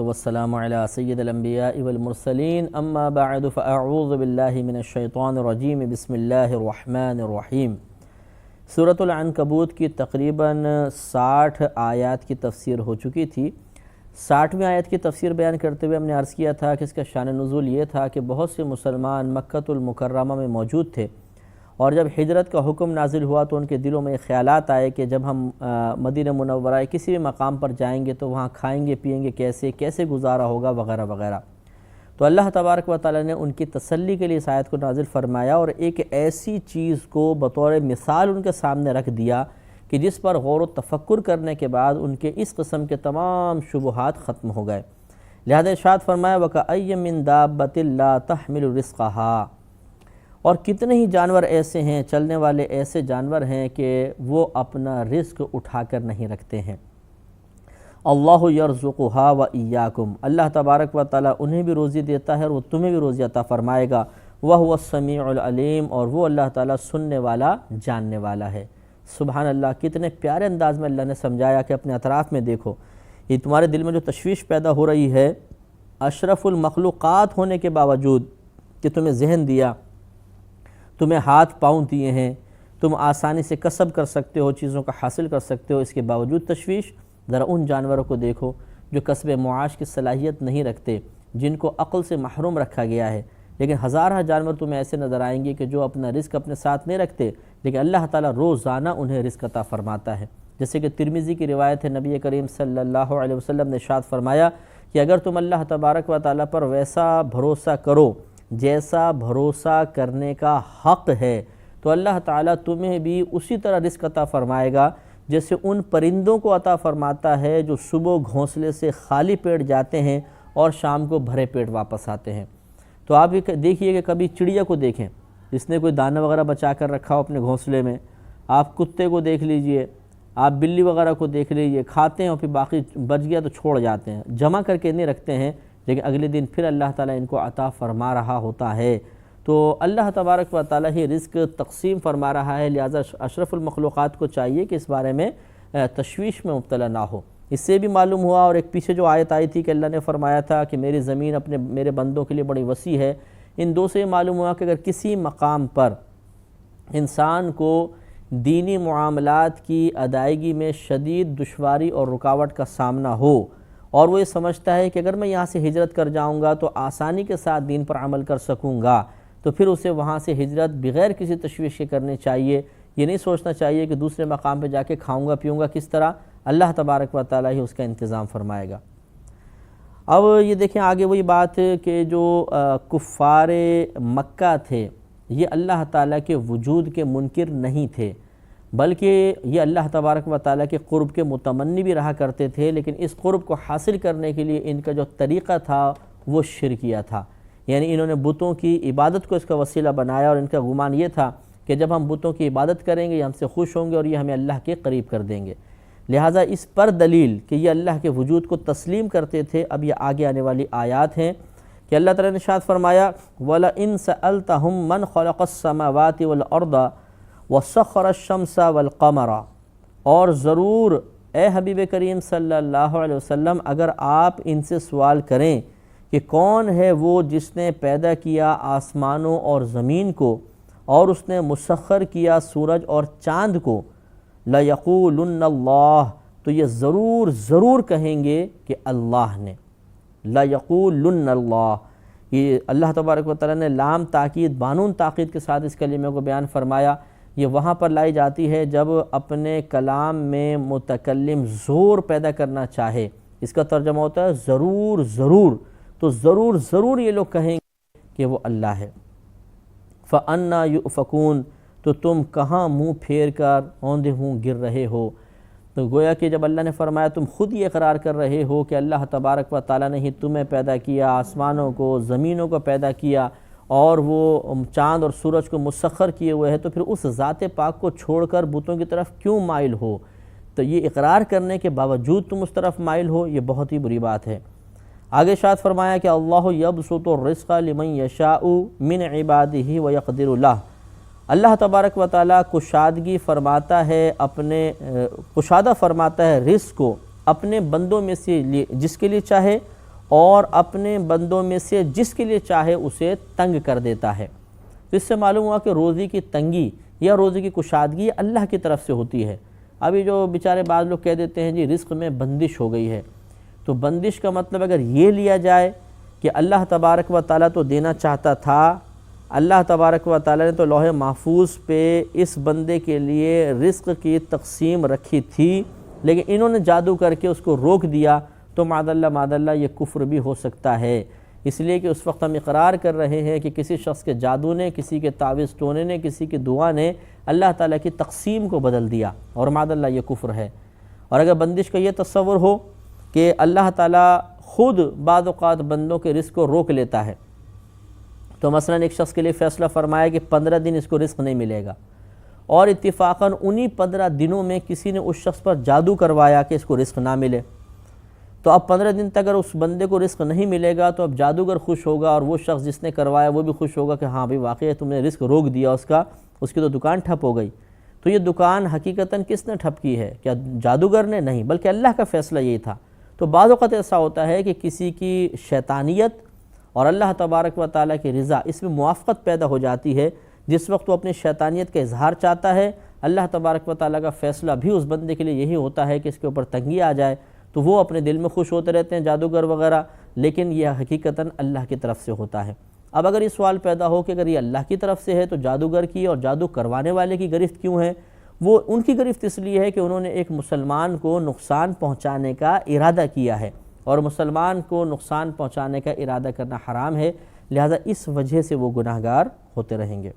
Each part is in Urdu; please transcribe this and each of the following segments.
والسلام علی سید الانبیاء والمرسلین اما بعد فاعوذ باللہ من الشیطان الرجیم بسم اللہ الرحمن الرحیم۔ سورۃ العنکبوت کی تقریباً 60 آیات کی تفسیر ہو چکی تھی۔ 60ویں آیت کی تفسیر بیان کرتے ہوئے ہم نے عرض کیا تھا کہ اس کا شان نزول یہ تھا کہ بہت سے مسلمان مکۃ المکرمہ میں موجود تھے، اور جب ہجرت کا حکم نازل ہوا تو ان کے دلوں میں خیالات آئے کہ جب ہم مدینہ منورہ کسی بھی مقام پر جائیں گے تو وہاں کھائیں گے پیئیں گے کیسے گزارا ہوگا وغیرہ وغیرہ۔ تو اللہ تبارک و تعالی نے ان کی تسلی کے لیے اس آیت کو نازل فرمایا اور ایک ایسی چیز کو بطور مثال ان کے سامنے رکھ دیا کہ جس پر غور و تفکر کرنے کے بعد ان کے اس قسم کے تمام شبہات ختم ہو گئے۔ لہذا ارشاد فرمایا وَكَأَيٍّ مِّن دَابَّةٍ لَا تَحْمِلُ رِزْقَهَا، اور کتنے ہی جانور ایسے ہیں، چلنے والے ایسے جانور ہیں کہ وہ اپنا رزق اٹھا کر نہیں رکھتے ہیں۔ اللہ یرزقها وإیاکم، اللہ تبارک و تعالیٰ انہیں بھی روزی دیتا ہے اور وہ تمہیں بھی روزی عطا فرمائے گا۔ وَهُوَ السَّمِيعُ الْعَلِيمُ، اور وہ اللہ تعالیٰ سننے والا جاننے والا ہے۔ سبحان اللہ، کتنے پیارے انداز میں اللہ نے سمجھایا کہ اپنے اطراف میں دیکھو، یہ تمہارے دل میں جو تشویش پیدا ہو رہی ہے، اشرف المخلوقات ہونے کے باوجود کہ تمہیں ذہن دیا، تمہیں ہاتھ پاؤں دیے ہیں، تم آسانی سے کسب کر سکتے ہو، چیزوں کا حاصل کر سکتے ہو، اس کے باوجود تشویش۔ ذرا ان جانوروں کو دیکھو جو کسب معاش کی صلاحیت نہیں رکھتے، جن کو عقل سے محروم رکھا گیا ہے، لیکن ہزارہ جانور تمہیں ایسے نظر آئیں گے کہ جو اپنا رزق اپنے ساتھ نہیں رکھتے، لیکن اللہ تعالیٰ روزانہ انہیں رزق عطا فرماتا ہے۔ جیسے کہ ترمذی کی روایت ہے، نبی کریم صلی اللہ علیہ وسلم نے ارشاد فرمایا کہ اگر تم اللہ تبارک و تعالیٰ پر ویسا بھروسہ کرو جیسا بھروسہ کرنے کا حق ہے تو اللہ تعالیٰ تمہیں بھی اسی طرح رزق عطا فرمائے گا جیسے ان پرندوں کو عطا فرماتا ہے جو صبح گھونسلے سے خالی پیٹ جاتے ہیں اور شام کو بھرے پیٹ واپس آتے ہیں۔ تو آپ دیکھیے کہ کبھی چڑیا کو دیکھیں جس نے کوئی دانہ وغیرہ بچا کر رکھا ہو اپنے گھونسلے میں، آپ کتے کو دیکھ لیجئے، آپ بلی وغیرہ کو دیکھ لیجئے، کھاتے ہیں اور پھر باقی بچ گیا تو چھوڑ جاتے ہیں، جمع کر کے نہیں رکھتے ہیں، لیکن اگلے دن پھر اللہ تعالیٰ ان کو عطا فرما رہا ہوتا ہے۔ تو اللہ تبارک و تعالیٰ ہی رزق تقسیم فرما رہا ہے، لہذا اشرف المخلوقات کو چاہیے کہ اس بارے میں تشویش میں مبتلا نہ ہو۔ اس سے بھی معلوم ہوا، اور ایک پیچھے جو آیت آئی تھی کہ اللہ نے فرمایا تھا کہ میری زمین میرے بندوں کے لیے بڑی وسیع ہے، ان دو سے یہ معلوم ہوا کہ اگر کسی مقام پر انسان کو دینی معاملات کی ادائیگی میں شدید دشواری اور رکاوٹ کا سامنا ہو، اور وہ یہ سمجھتا ہے کہ اگر میں یہاں سے ہجرت کر جاؤں گا تو آسانی کے ساتھ دین پر عمل کر سکوں گا، تو پھر اسے وہاں سے ہجرت بغیر کسی تشویش کے کرنی چاہیے۔ یہ نہیں سوچنا چاہیے کہ دوسرے مقام پہ جا کے کھاؤں گا پیوں گا کس طرح، اللہ تبارک و تعالیٰ ہی اس کا انتظام فرمائے گا۔ اب یہ دیکھیں آگے وہی بات کہ جو کفار مکہ تھے یہ اللہ تعالیٰ کے وجود کے منکر نہیں تھے، بلکہ یہ اللہ تبارک و تعالیٰ کے قرب کے متمنی بھی رہا کرتے تھے، لیکن اس قرب کو حاصل کرنے کے لیے ان کا جو طریقہ تھا وہ شرکیہ تھا، یعنی انہوں نے بتوں کی عبادت کو اس کا وسیلہ بنایا، اور ان کا گمان یہ تھا کہ جب ہم بتوں کی عبادت کریں گے یہ ہم سے خوش ہوں گے اور یہ ہمیں اللہ کے قریب کر دیں گے۔ لہٰذا اس پر دلیل کہ یہ اللہ کے وجود کو تسلیم کرتے تھے، اب یہ آگے آنے والی آیات ہیں کہ اللہ تعالیٰ نے ارشاد فرمایا وَلَئِن سَأَلْتَهُم مَّنْ خَلَقَ السَّمَاوَاتِ وَالْأَرْضَ وَسَخَّرَ الشَّمْسَ وَالْقَمَرَ، اور ضرور اے حبیب کریم صلی اللہ علیہ وسلم اگر آپ ان سے سوال کریں کہ کون ہے وہ جس نے پیدا کیا آسمانوں اور زمین کو اور اس نے مسخر کیا سورج اور چاند کو، لَيَقُولُنَّ اللَّهُ، تو یہ ضرور کہیں گے کہ اللہ نے، لَيَقُولُنَّ اللَّهُ، یہ اللہ تبارک و تعالیٰ نے لام تاکید بانون تاکید کے ساتھ اس کلمے کو بیان فرمایا۔ یہ وہاں پر لائی جاتی ہے جب اپنے کلام میں متکلم زور پیدا کرنا چاہے، اس کا ترجمہ ہوتا ہے ضرور، تو ضرور یہ لوگ کہیں گے کہ وہ اللہ ہے۔ فَأَنَّا يُؤْفَكُونَ، تو تم کہاں منہ پھیر کر اوندھے ہوں گر رہے ہو۔ تو گویا کہ جب اللہ نے فرمایا تم خود یہ اقرار کر رہے ہو کہ اللہ تبارک و تعالیٰ نے ہی تمہیں پیدا کیا، آسمانوں کو زمینوں کو پیدا کیا اور وہ چاند اور سورج کو مسخر کیے ہوئے ہیں، تو پھر اس ذات پاک کو چھوڑ کر بتوں کی طرف کیوں مائل ہو؟ تو یہ اقرار کرنے کے باوجود تم اس طرف مائل ہو، یہ بہت ہی بری بات ہے۔ آگے ارشاد فرمایا کہ اللہ یبسط الرزق لمن یشاء من عبادہ ویقدر لہ، اللہ تبارک و تعالیٰ کشادگی فرماتا ہے کشادہ فرماتا ہے رزق کو اپنے بندوں میں سے جس کے لیے چاہے، اور اپنے بندوں میں سے جس کے لیے چاہے اسے تنگ کر دیتا ہے۔ تو اس سے معلوم ہوا کہ روزی کی تنگی یا روزی کی کشادگی اللہ کی طرف سے ہوتی ہے۔ ابھی جو بیچارے بعض لوگ کہہ دیتے ہیں جی رزق میں بندش ہو گئی ہے، تو بندش کا مطلب اگر یہ لیا جائے کہ اللہ تبارک و تعالیٰ تو دینا چاہتا تھا، اللہ تبارک و تعالیٰ نے تو لوح محفوظ پہ اس بندے کے لیے رزق کی تقسیم رکھی تھی، لیکن انہوں نے جادو کر کے اس کو روک دیا، تو معاذ اللہ یہ کفر بھی ہو سکتا ہے۔ اس لیے کہ اس وقت ہم اقرار کر رہے ہیں کہ کسی شخص کے جادو نے، کسی کے تعویذ ٹونے نے، کسی کی دعا نے اللہ تعالیٰ کی تقسیم کو بدل دیا، اور معاذ اللہ یہ کفر ہے۔ اور اگر بندش کا یہ تصور ہو کہ اللہ تعالیٰ خود بعض اوقات بندوں کے رزق کو روک لیتا ہے، تو مثلا ایک شخص کے لیے فیصلہ فرمایا کہ 15 دن اس کو رزق نہیں ملے گا، اور اتفاقاً انہی 15 دنوں میں کسی نے اس شخص پر جادو کروایا کہ اس کو رزق نہ ملے، تو اب 15 دن تک اگر اس بندے کو رزق نہیں ملے گا تو اب جادوگر خوش ہوگا، اور وہ شخص جس نے کروایا وہ بھی خوش ہوگا کہ ہاں بھئی واقعی تم نے رزق روک دیا اس کی تو دکان ٹھپ ہو گئی۔ تو یہ دکان حقیقتاً کس نے ٹھپ کی ہے؟ کیا جادوگر نے؟ نہیں، بلکہ اللہ کا فیصلہ یہی تھا۔ تو بعض اوقات ایسا ہوتا ہے کہ کسی کی شیطانیت اور اللہ تبارک و تعالیٰ کی رضا، اس میں موافقت پیدا ہو جاتی ہے۔ جس وقت وہ اپنی شیطانیت کا اظہار چاہتا ہے، اللہ تبارک و تعالیٰ کا فیصلہ بھی اس بندے کے لیے یہی ہوتا ہے کہ اس کے اوپر تنگی آ جائے، تو وہ اپنے دل میں خوش ہوتے رہتے ہیں جادوگر وغیرہ، لیکن یہ حقیقتاً اللہ کی طرف سے ہوتا ہے۔ اب اگر یہ سوال پیدا ہو کہ اگر یہ اللہ کی طرف سے ہے تو جادوگر کی اور جادو کروانے والے کی گرفت کیوں ہے؟ وہ ان کی گرفت اس لیے ہے کہ انہوں نے ایک مسلمان کو نقصان پہنچانے کا ارادہ کیا ہے، اور مسلمان کو نقصان پہنچانے کا ارادہ کرنا حرام ہے، لہذا اس وجہ سے وہ گناہگار ہوتے رہیں گے۔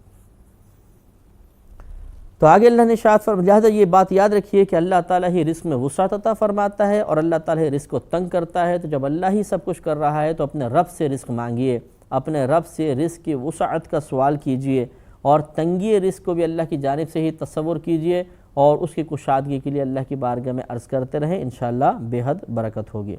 تو آگے اللہ نے ارشاد فرمایا، لہذا یہ بات یاد رکھیے کہ اللہ تعالیٰ ہی رزق میں وسعت عطا فرماتا ہے، اور اللہ تعالیٰ ہی رزق کو تنگ کرتا ہے۔ تو جب اللہ ہی سب کچھ کر رہا ہے تو اپنے رب سے رزق مانگیے، اپنے رب سے رزق کی وسعت کا سوال کیجئے، اور تنگی رزق کو بھی اللہ کی جانب سے ہی تصور کیجئے، اور اس کی کشادگی کے لیے اللہ کی بارگاہ میں عرض کرتے رہیں، انشاءاللہ بے حد برکت ہوگی۔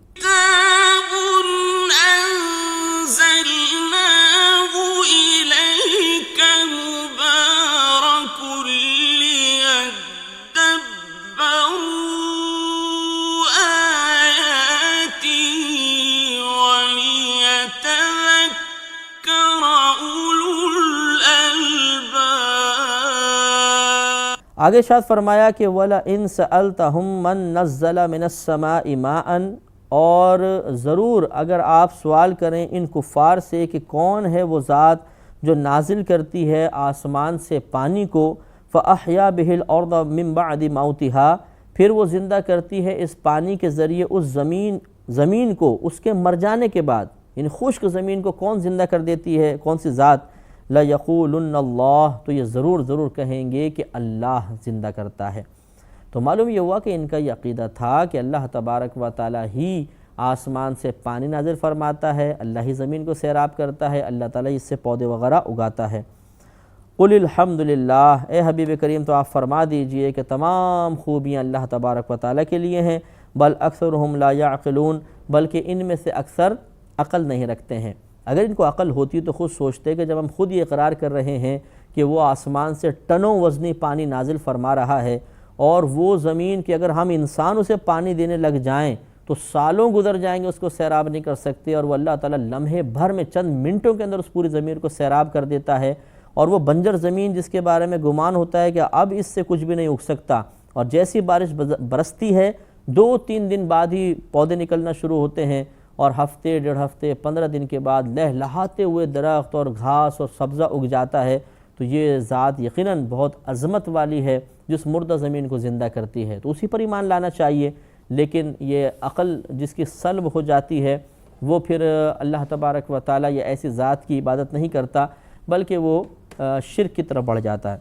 آگے ارشاد فرمایا کہ وَلَئِن سَأَلْتَهُم مَّن نَزَّلَ مِنَ السَّمَاءِ مَاءً، اور ضرور اگر آپ سوال کریں ان کفار سے کہ کون ہے وہ ذات جو نازل کرتی ہے آسمان سے پانی کو، فَأَحْيَا بِهِ الْأَرْضَ مِن بَعْدِ مَوْتِهَا، پھر وہ زندہ کرتی ہے اس پانی کے ذریعے اس زمین کو اس کے مر جانے کے بعد، یعنی خشک زمین کو کون زندہ کر دیتی ہے؟ کون سی ذات؟ لَيَقُولُنَّ اللَّهُ، تو یہ ضرور کہیں گے کہ اللہ زندہ کرتا ہے۔ تو معلوم یہ ہوا کہ ان کا یہ عقیدہ تھا کہ اللہ تبارک و تعالیٰ ہی آسمان سے پانی نازل فرماتا ہے، اللہ ہی زمین کو سیراب کرتا ہے، اللہ تعالیٰ اس سے پودے وغیرہ اگاتا ہے۔ قُلِ الْحَمْدُلِلَّهِ، اے حبیب کریم تو آپ فرما دیجئے کہ تمام خوبیاں اللہ تبارک و تعالیٰ کے لیے ہیں، بل اکثرهم لا يعقلون، بلکہ ان میں سے اکثر عقل نہیں رکھتے ہیں۔ اگر ان کو عقل ہوتی تو خود سوچتے کہ جب ہم خود یہ اقرار کر رہے ہیں کہ وہ آسمان سے ٹنوں وزنی پانی نازل فرما رہا ہے، اور وہ زمین کہ اگر ہم انسان اسے پانی دینے لگ جائیں تو سالوں گزر جائیں گے اس کو سیراب نہیں کر سکتے، اور وہ اللہ تعالیٰ لمحے بھر میں چند منٹوں کے اندر اس پوری زمین کو سیراب کر دیتا ہے، اور وہ بنجر زمین جس کے بارے میں گمان ہوتا ہے کہ اب اس سے کچھ بھی نہیں اگ سکتا، اور جیسی بارش برستی ہے 2-3 دن بعد ہی پودے نکلنا شروع ہوتے ہیں، اور ہفتے 1.5 ہفتے 15 دن کے بعد لہلہاتے ہوئے درخت اور گھاس اور سبزہ اگ جاتا ہے۔ تو یہ ذات یقیناً بہت عظمت والی ہے جس مردہ زمین کو زندہ کرتی ہے، تو اسی پر ایمان لانا چاہیے۔ لیکن یہ عقل جس کی سلب ہو جاتی ہے وہ پھر اللہ تبارک و تعالیٰ یہ ایسی ذات کی عبادت نہیں کرتا، بلکہ وہ شرک کی طرف بڑھ جاتا ہے۔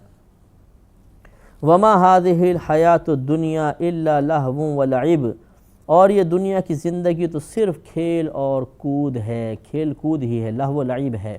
وَمَا هَذِهِ الْحَيَاةُ الدُّنْيَا إِلَّا لَهْوٌ وَلَعِبٌ، اور یہ دنیا کی زندگی تو صرف کھیل اور کود ہے، کھیل کود ہی ہے، لہو و لعب ہے۔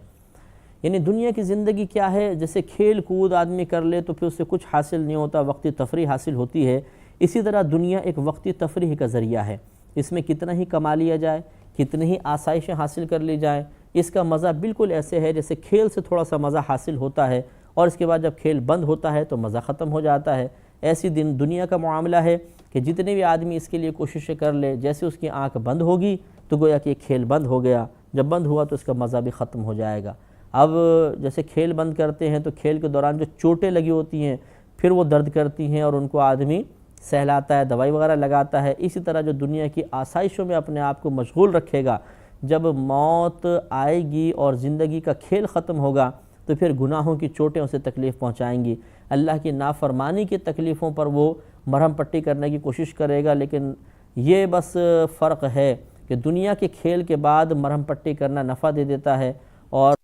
یعنی دنیا کی زندگی کیا ہے؟ جیسے کھیل کود آدمی کر لے تو پھر اس سے کچھ حاصل نہیں ہوتا، وقتی تفریح حاصل ہوتی ہے، اسی طرح دنیا ایک وقتی تفریح کا ذریعہ ہے۔ اس میں کتنا ہی کما لیا جائے، کتنی ہی آسائشیں حاصل کر لی جائیں، اس کا مزہ بالکل ایسے ہے جیسے کھیل سے تھوڑا سا مزہ حاصل ہوتا ہے، اور اس کے بعد جب کھیل بند ہوتا ہے تو مزہ ختم ہو جاتا ہے۔ ایسی دنیا کا معاملہ ہے کہ جتنے بھی آدمی اس کے لیے کوششیں کر لے، جیسے اس کی آنکھ بند ہوگی تو گویا کہ یہ کھیل بند ہو گیا، جب بند ہوا تو اس کا مزہ بھی ختم ہو جائے گا۔ اب جیسے کھیل بند کرتے ہیں تو کھیل کے دوران جو چوٹیں لگی ہوتی ہیں پھر وہ درد کرتی ہیں اور ان کو آدمی سہلاتا ہے، دوائی وغیرہ لگاتا ہے۔ اسی طرح جو دنیا کی آسائشوں میں اپنے آپ کو مشغول رکھے گا، جب موت آئے گی اور زندگی کا کھیل ختم ہوگا تو پھر گناہوں کی چوٹیں اسے تکلیف پہنچائیں گی، اللہ کی نافرمانی کی تکلیفوں پر وہ مرہم پٹی کرنے کی کوشش کرے گا۔ لیکن یہ بس فرق ہے کہ دنیا کے کھیل کے بعد مرہم پٹی کرنا نفع دے دیتا ہے، اور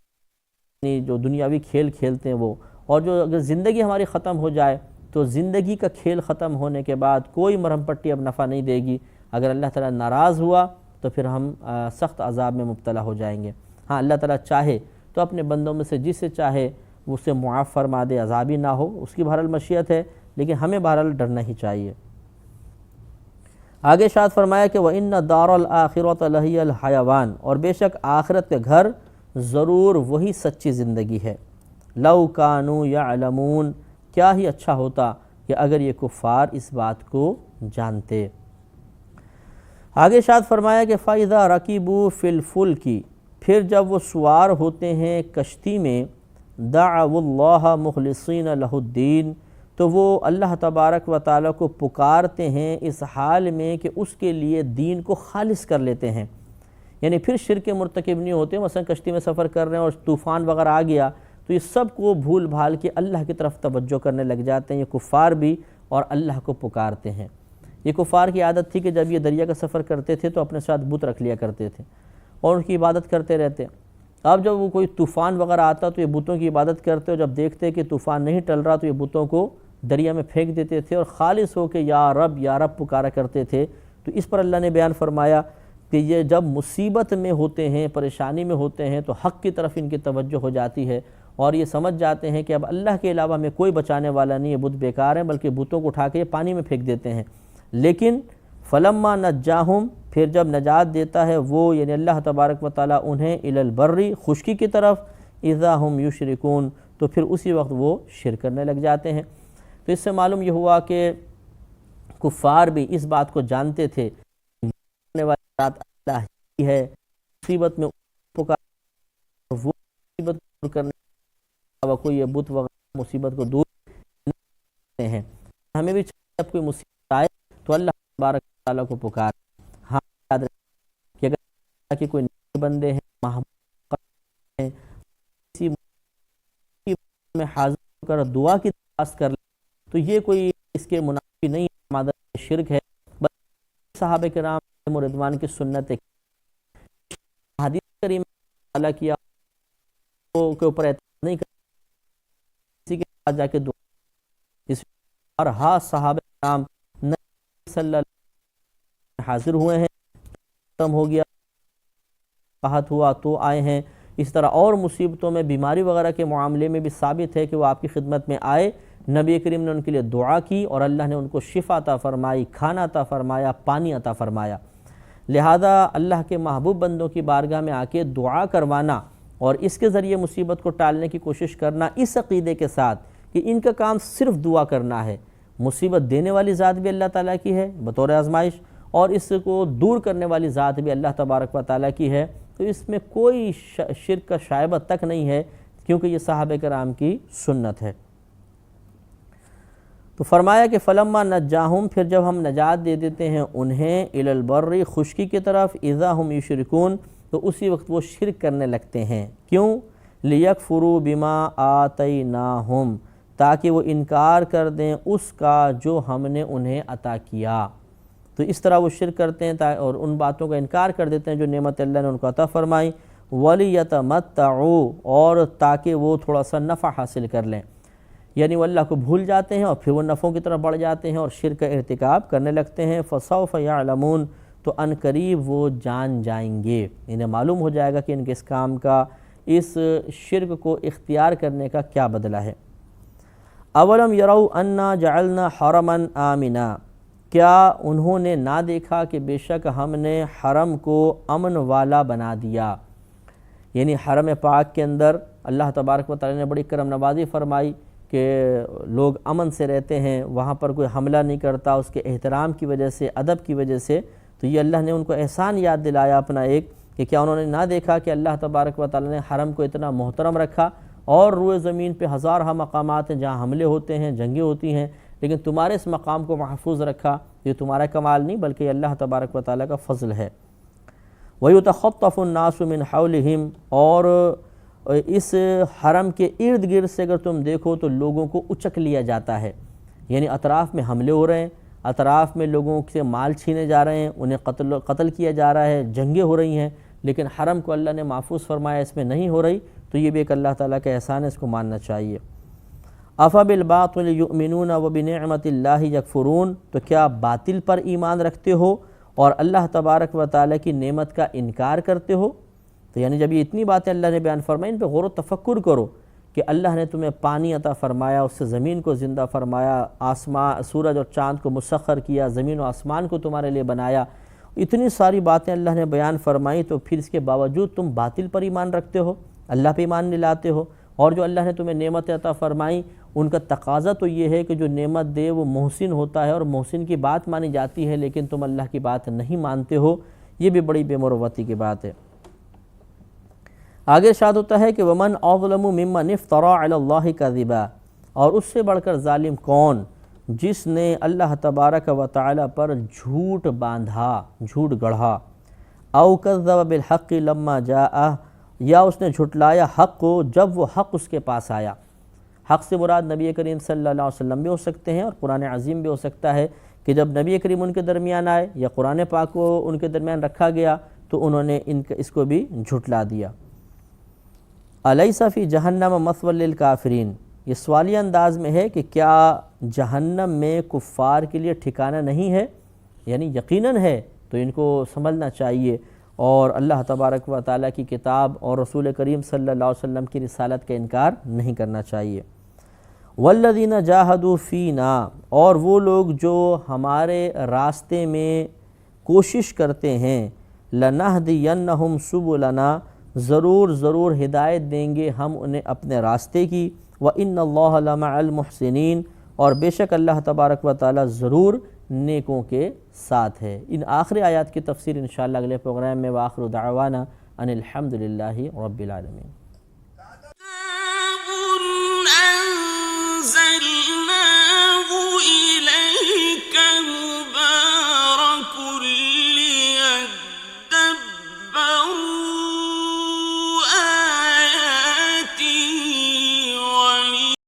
جو دنیاوی کھیل کھیلتے ہیں وہ، اور جو اگر زندگی ہماری ختم ہو جائے تو زندگی کا کھیل ختم ہونے کے بعد کوئی مرہم پٹی اب نفع نہیں دے گی۔ اگر اللہ تعالیٰ ناراض ہوا تو پھر ہم سخت عذاب میں مبتلا ہو جائیں گے۔ ہاں اللہ تعالیٰ چاہے تو اپنے بندوں میں سے جسے چاہے اسے معاف فرما دے، عذابی نہ ہو، اس کی بہرحال مشیت ہے، لیکن ہمیں بہرحال ڈرنا ہی چاہیے۔ آگے ارشاد فرمایا کہ وَإِنَّ دَارَ الْآخِرَةَ لَهِيَ الْحَيَوَانُ، اور بے شک آخرت کے گھر ضرور وہی سچی زندگی ہے۔ لَوْ كَانُوا يَعْلَمُونَ، کیا ہی اچھا ہوتا کہ اگر یہ کفار اس بات کو جانتے۔ آگے ارشاد فرمایا کہ فَإِذَا رَكِبُوا فِي الْفُلْكِ، پھر جب وہ سوار ہوتے ہیں کشتی میں، دَعَوُا اللَّهَ مُخْلِصِينَ لَهُ الدِّينَ، تو وہ اللہ تبارک و تعالیٰ کو پکارتے ہیں اس حال میں کہ اس کے لیے دین کو خالص کر لیتے ہیں، یعنی پھر شرک مرتکب نہیں ہوتے۔ مثلا کشتی میں سفر کر رہے ہیں اور طوفان وغیرہ آ گیا تو یہ سب کو بھول بھال کے اللہ کی طرف توجہ کرنے لگ جاتے ہیں، یہ کفار بھی، اور اللہ کو پکارتے ہیں۔ یہ کفار کی عادت تھی کہ جب یہ دریا کا سفر کرتے تھے تو اپنے ساتھ بت رکھ لیا کرتے تھے اور ان کی عبادت کرتے رہتے۔ اب جب وہ کوئی طوفان وغیرہ آتا تو یہ بتوں کی عبادت کرتے، اور جب دیکھتے کہ طوفان نہیں ٹل رہا تو یہ بتوں کو دریا میں پھینک دیتے تھے اور خالص ہو کے یا رب پکارا کرتے تھے۔ تو اس پر اللہ نے بیان فرمایا کہ یہ جب مصیبت میں ہوتے ہیں، پریشانی میں ہوتے ہیں تو حق کی طرف ان کی توجہ ہو جاتی ہے، اور یہ سمجھ جاتے ہیں کہ اب اللہ کے علاوہ ہمیں کوئی بچانے والا نہیں ہے، بت بیکار ہیں، بلکہ بتوں کو اٹھا کے یہ پانی میں پھینک دیتے ہیں۔ لیکن فلما نجاہم، پھر جب نجات دیتا ہے وہ یعنی اللہ تبارک و تعالیٰ انہیں الی البر، خشکی کی طرف، اذا ہم یشرکون، تو پھر اسی وقت وہ شرک کرنے لگ جاتے ہیں۔ تو اس سے معلوم یہ ہوا کہ کفار بھی اس بات کو جانتے تھے کہ اللہ ہی ہے، مصیبت میں پکار، وہ مصیبت کو دور کرنے کے علاوہ کوئی یہ بت وغیرہ مصیبت کو دور نہیں کرتے ہیں۔ ہمیں بھی چاہیے جب کوئی مصیبت آئے تو اللہ تبارک و تعالیٰ کو پکار۔ ہاں یاد رکھیں کہ اگر اللہ کے کوئی نیک بندے ہیں، محبوب ہیں، کسی مصیبت میں حاضر ہو کر دعا کی درخواست کر لیں تو یہ کوئی اس کے منافی نہیں ہے، مادہ شرک ہے، بلکہ صحابہ کرام رضوان کی سنت ہے۔ حدیث کریم اللہ کیا کے اوپر اعتماد نہیں کرنا، کسی کے پاس جا کے دعا، اس اور ہاں صحابہ کرام نبی صلی اللہ علیہ وسلم حاضر ہوئے ہیں، ختم ہو گیا، قحط ہوا تو آئے ہیں۔ اس طرح اور مصیبتوں میں، بیماری وغیرہ کے معاملے میں بھی ثابت ہے کہ وہ آپ کی خدمت میں آئے، نبی کریم نے ان کے لیے دعا کی اور اللہ نے ان کو شفا عطا فرمائی، کھانا عطا فرمایا، پانی عطا فرمایا۔ لہذا اللہ کے محبوب بندوں کی بارگاہ میں آ کے دعا کروانا اور اس کے ذریعے مصیبت کو ٹالنے کی کوشش کرنا، اس عقیدے کے ساتھ کہ ان کا کام صرف دعا کرنا ہے، مصیبت دینے والی ذات بھی اللہ تعالیٰ کی ہے بطور آزمائش، اور اس کو دور کرنے والی ذات بھی اللہ تبارک و تعالیٰ کی ہے، تو اس میں کوئی شرک کا شائبہ تک نہیں ہے، کیونکہ یہ صحابہ کرام کی سنت ہے۔ تو فرمایا کہ فلما نجاہم، پھر جب ہم نجات دے دیتے ہیں انہیں الی البر، خشکی کی طرف، اذا ہم یشرکون، تو اسی وقت وہ شرک کرنے لگتے ہیں۔ کیوں؟ لیکفروا بما آتیناہم، تاکہ وہ انکار کر دیں اس کا جو ہم نے انہیں عطا کیا۔ تو اس طرح وہ شرک کرتے ہیں اور ان باتوں کا انکار کر دیتے ہیں جو نعمت اللہ نے ان کو عطا فرمائی، وَلِيَتَمَتَّعُوا، اور تاکہ وہ تھوڑا سا نفع حاصل کر لیں، یعنی وہ اللہ کو بھول جاتے ہیں اور پھر وہ نفعوں کی طرف بڑھ جاتے ہیں اور شرک کا ارتکاب کرنے لگتے ہیں۔ فَسَوْفَ يَعْلَمُونَ، تو ان قریب وہ جان جائیں گے، انہیں معلوم ہو جائے گا کہ ان کے اس کام کا، اس شرک کو اختیار کرنے کا کیا بدلہ ہے۔ اولم یروا انا جعلنا حرما آمنا، کیا انہوں نے نہ دیکھا کہ بے شک ہم نے حرم کو امن والا بنا دیا، یعنی حرم پاک کے اندر اللہ تبارک و تعالی نے بڑی کرم نوازی فرمائی کہ لوگ امن سے رہتے ہیں، وہاں پر کوئی حملہ نہیں کرتا، اس کے احترام کی وجہ سے، ادب کی وجہ سے، تو یہ اللہ نے ان کو احسان یاد دلایا اپنا ایک، کہ کیا انہوں نے نہ دیکھا کہ اللہ تبارک و تعالیٰ نے حرم کو اتنا محترم رکھا، اور روئے زمین پہ ہزارہ مقامات ہیں جہاں حملے ہوتے ہیں، جنگیں ہوتی ہیں، لیکن تمہارے اس مقام کو محفوظ رکھا۔ یہ تمہارا کمال نہیں بلکہ یہ اللہ تبارک و تعالیٰ کا فضل ہے۔ وَيُتَخَطَّفُ النَّاسُ مِنْ حَوْلِهِمْ، اور اس حرم کے ارد گرد سے اگر تم دیکھو تو لوگوں کو اچک لیا جاتا ہے، یعنی اطراف میں حملے ہو رہے ہیں، اطراف میں لوگوں سے مال چھینے جا رہے ہیں، انہیں قتل کیا جا رہا ہے، جنگیں ہو رہی ہیں، لیکن حرم کو اللہ نے محفوظ فرمایا، اس میں نہیں ہو رہی، تو یہ بھی ایک اللہ تعالیٰ کا احسان ہے، اس کو ماننا چاہیے۔ أَفَبِالْبَاطِلِ يُؤْمِنُونَ وَبِنِعْمَةِ اللَّهِ يَكْفُرُونَ، تو کیا باطل پر ایمان رکھتے ہو اور اللہ تبارک و تعالیٰ کی نعمت کا انکار کرتے ہو؟ تو یعنی جب یہ اتنی باتیں اللہ نے بیان فرمائی، ان پہ غور و تفکر کرو کہ اللہ نے تمہیں پانی عطا فرمایا، اس سے زمین کو زندہ فرمایا، آسمان سورج اور چاند کو مسخر کیا، زمین و آسمان کو تمہارے لیے بنایا، اتنی ساری باتیں اللہ نے بیان فرمائی، تو پھر اس کے باوجود تم باطل پر ایمان رکھتے ہو، اللہ پہ ایمان نہیں لاتے ہو۔ اور جو اللہ نے تمہیں نعمت عطا فرمائی، ان کا تقاضا تو یہ ہے کہ جو نعمت دے وہ محسن ہوتا ہے، اور محسن کی بات مانی جاتی ہے، لیکن تم اللہ کی بات نہیں مانتے ہو، یہ بھی بڑی بے مروتی کی بات ہے۔ آگے ارشاد ہوتا ہے کہ وَمَنْ أَظْلَمُ مِمَّنِ افْتَرَىٰ عَلَى اللَّهِ كَذِبًا، اور اس سے بڑھ کر ظالم کون جس نے اللہ تبارک و تعالیٰ پر جھوٹ باندھا، جھوٹ گڑھا، أَوْ كَذَّبَ بِالْحَقِّ لَمَّا جَاءَهُ، یا اس نے جھٹلایا حق کو جب وہ حق اس کے پاس آیا۔ حق سے مراد نبی کریم صلی اللہ علیہ وسلم بھی ہو سکتے ہیں، اور قرآن عظیم بھی ہو سکتا ہے کہ جب نبی کریم ان کے درمیان آئے یا قرآن پاک کو ان کے درمیان رکھا گیا تو انہوں نے اس کو بھی جھٹلا دیا۔ الیس فی جہنم مثوی للکافرین، یہ سوالیہ انداز میں ہے کہ کیا جہنم میں کفار کے لیے ٹھکانہ نہیں ہے؟ یعنی یقیناً ہے، تو ان کو سمجھنا چاہیے، اور اللہ تبارک و تعالیٰ کی کتاب اور رسول کریم صلی اللہ علیہ وسلم کی رسالت کا انکار نہیں کرنا چاہیے۔ والذین جاہدوا فینا، اور وہ لوگ جو ہمارے راستے میں کوشش کرتے ہیں، لنہدینہم سبلنا، ضرور ہدایت دیں گے ہم انہیں اپنے راستے کی، وَإِنَّ اللَّهَ لَمَعَ الْمُحْسِنِينَ، اور بے شک اللہ تبارک و تعالیٰ ضرور نیکوں کے ساتھ ہے۔ ان آخری آیات کی تفسیر انشاءاللہ اگلے پروگرام میں، وآخر دعوانا ان الحمدللہ رب العالمین۔